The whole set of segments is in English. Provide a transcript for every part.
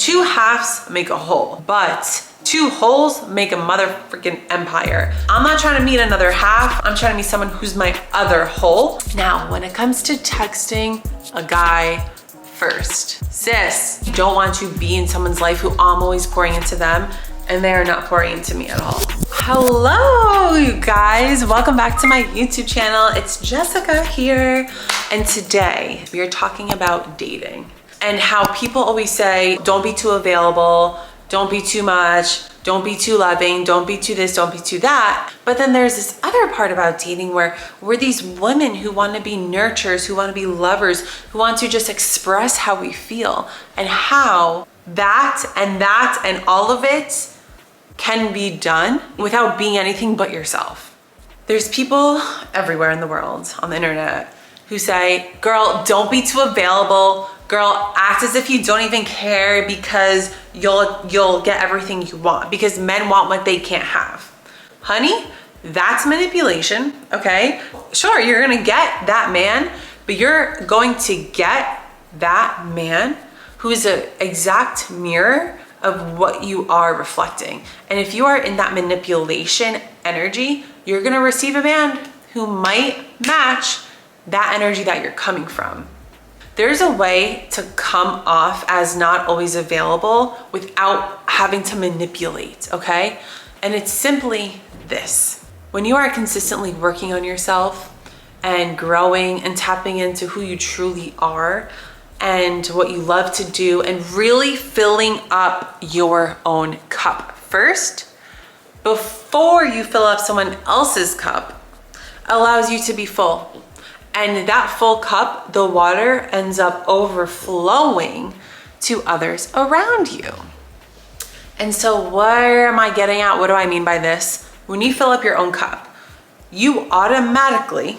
Two halves make a whole, but two wholes make a mother freaking empire. I'm not trying to meet another half. I'm trying to meet someone who's my other whole. Now, when it comes to texting a guy first, sis, you don't want to be in someone's life who I'm always pouring into them and they are not pouring into me at all. Hello, you guys. Welcome back to my YouTube channel. It's Jessica here. And today we are talking about dating and how people always say, don't be too available, don't be too much, don't be too loving, don't be too this, don't be too that. But then there's this other part about dating where we're these women who want to be nurturers, who want to be lovers, who want to just express how we feel, and how that and all of it can be done without being anything but yourself. There's people everywhere in the world on the internet who say, girl, don't be too available. Girl, act as if you don't even care because you'll get everything you want, because men want what they can't have. Honey, that's manipulation, okay? Sure, you're gonna get that man, but you're going to get that man who is an exact mirror of what you are reflecting. And if you are in that manipulation energy, you're gonna receive a man who might match that energy that you're coming from. There's a way to come off as not always available without having to manipulate, okay? And it's simply this. When you are consistently working on yourself and growing and tapping into who you truly are and what you love to do and really filling up your own cup first, before you fill up someone else's cup, allows you to be full. And that full cup, the water ends up overflowing to others around you. And so where am I getting at? What do I mean by this? When you fill up your own cup, you automatically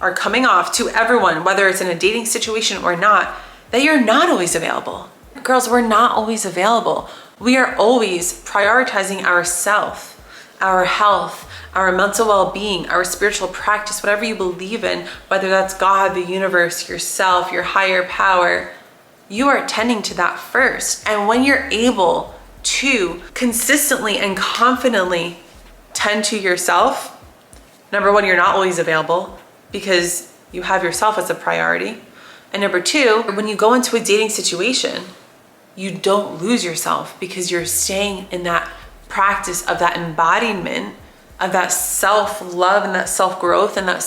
are coming off to everyone, whether it's in a dating situation or not, that you're not always available. Girls, we're not always available. We are always prioritizing ourselves, our health, our mental well-being, our spiritual practice, whatever you believe in, whether that's God, the universe, yourself, your higher power, you are tending to that first. And when you're able to consistently and confidently tend to yourself, number one, you're not always available because you have yourself as a priority. And number two, when you go into a dating situation, you don't lose yourself because you're staying in that practice of that embodiment of that self-love and that self-growth and that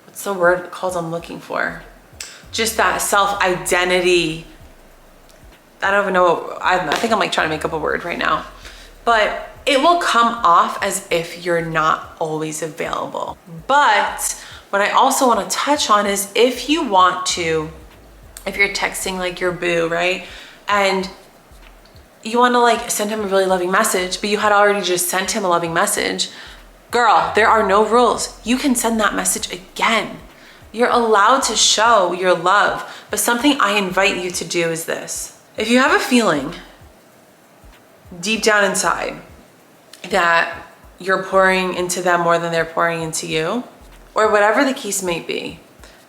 what's the word called I'm looking for? Just that self-identity. I don't even know, I think I'm like trying to make up a word right now. But it will come off as if you're not always available. But what I also want to touch on is if you're texting like your boo, right? And you want to like send him a really loving message, but you had already just sent him a loving message. Girl, there are no rules. You can send that message again. You're allowed to show your love, but something I invite you to do is this. If you have a feeling deep down inside that you're pouring into them more than they're pouring into you, or whatever the case may be,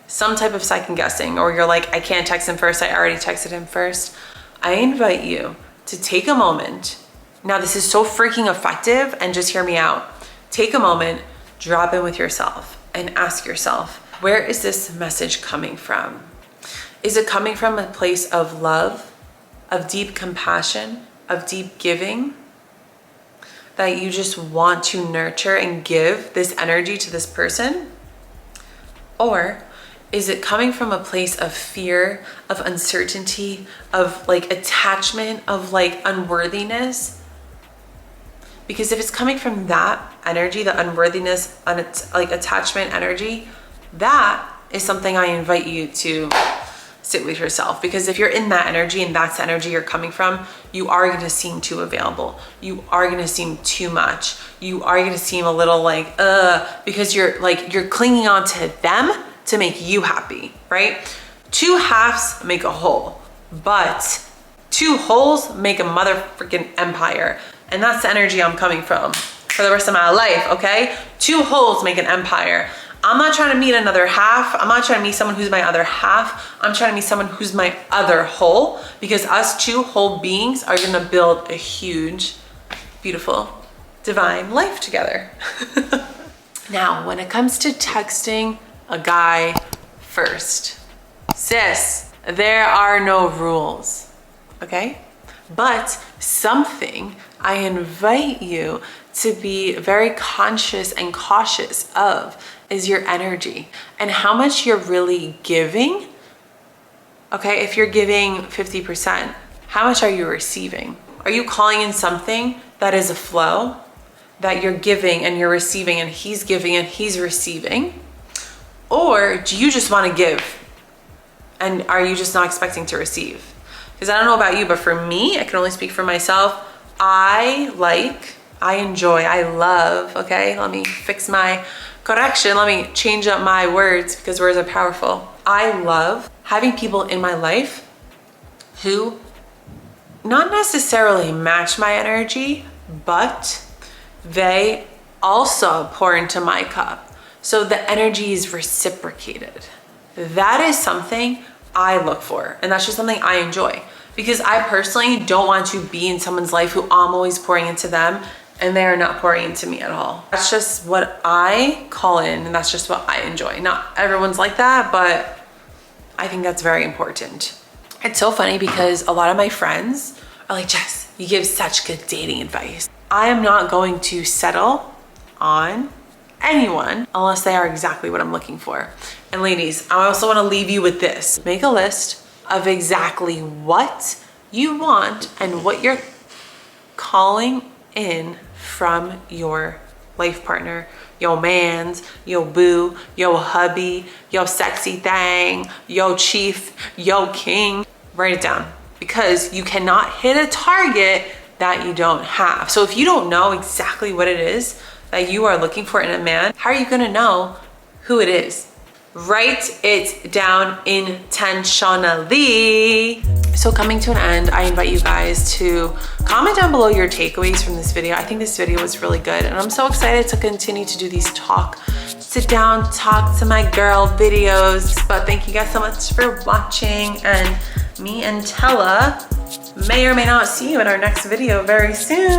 some type of second guessing, or you're like, I can't text him first, I already texted him first, I invite you to take a moment. Now this is so freaking effective, and just hear me out. Take a moment, drop in with yourself and ask yourself, where is this message coming from? Is it coming from a place of love, of deep compassion, of deep giving, that you just want to nurture and give this energy to this person? Or is it coming from a place of fear, of uncertainty, of like attachment, of like unworthiness? Because if it's coming from that energy, the unworthiness, like attachment energy, that is something I invite you to sit with yourself. Because if you're in that energy and that's the energy you're coming from, you are going to seem too available. You are going to seem too much. You are going to seem a little like, because you're clinging on to them to make you happy, right? Two halves make a whole, but two wholes make a mother freaking empire. And that's the energy I'm coming from for the rest of my life, okay? Two wholes make an empire. I'm not trying to meet another half. I'm not trying to meet someone who's my other half. I'm trying to meet someone who's my other whole, because us two whole beings are gonna build a huge, beautiful, divine life together. Now, when it comes to texting a guy first, sis, there are no rules, okay? But something I invite you to be very conscious and cautious of is your energy and how much you're really giving. Okay, if you're giving 50%, how much are you receiving? Are you calling in something that is a flow, that you're giving and you're receiving, and he's giving and he's receiving? Or do you just want to give and are you just not expecting to receive? Because I don't know about you, but for me, I can only speak for myself. I enjoy, I love, okay? Let me fix my correction. Let me change up my words, because words are powerful. I love having people in my life who not necessarily match my energy, but they also pour into my cup. So the energy is reciprocated. That is something I look for, and that's just something I enjoy, because I personally don't want to be in someone's life who I'm always pouring into them and they are not pouring into me at all. That's just what I call in, and that's just what I enjoy. Not everyone's like that, but I think that's very important. It's so funny because a lot of my friends are like, Jess, you give such good dating advice. I am not going to settle on anyone unless they are exactly what I'm looking for. And ladies, I also want to leave you with this. Make a list of exactly what you want and what you're calling in from your life partner, your mans, your boo, your hubby, your sexy thing, your chief, your king. Write it down, because you cannot hit a target that you don't have. So if you don't know exactly what it is that you are looking for in a man, how are you gonna know who it is? Write it down intentionally. So coming to an end, I invite you guys to comment down below your takeaways from this video. I think this video was really good, and I'm so excited to continue to do these sit down, talk to my girl videos. But thank you guys so much for watching, and me and Tella may or may not see you in our next video very soon.